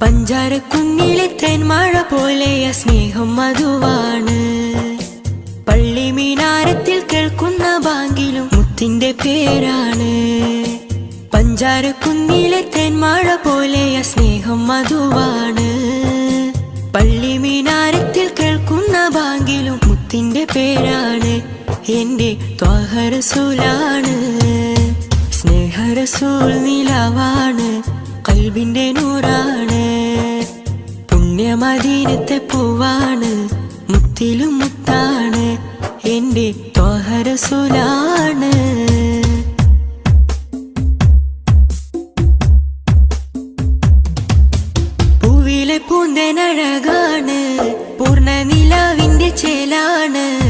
പഞ്ചാരക്കുന്നിലെ തേന്മഴ പോലെ സ്നേഹം മധുവാണ്. പള്ളി മീനാരത്തിൽ കേൾക്കുന്ന ബാങ്കിലും മുത്തിന്റെ പേരാണ്. പഞ്ചാരക്കുന്നിലെ തേന്മഴ പോലെ സ്നേഹം മധുവാണ്. പള്ളി മീനാരത്തിൽ കേൾക്കുന്ന ബാങ്കിലും മുത്തിന്റെ പേരാണ്. എന്റെ ത്വാഹ റസൂലാണ്, സ്നേഹ റസൂൽ നിലാവാണ്, ഖൽബിന്റെ നൂറാണ്. പുണ്യമദീനത്തെ പൂവാണ്, മുത്തിലും മുത്താണ്. എന്റെ ത്വാഹ റസൂലാണ്. പൂവിലെ പൂന്തേനഴകാണ്, പൂർണ്ണ നിലാവിന്റെ ചേലാണ്.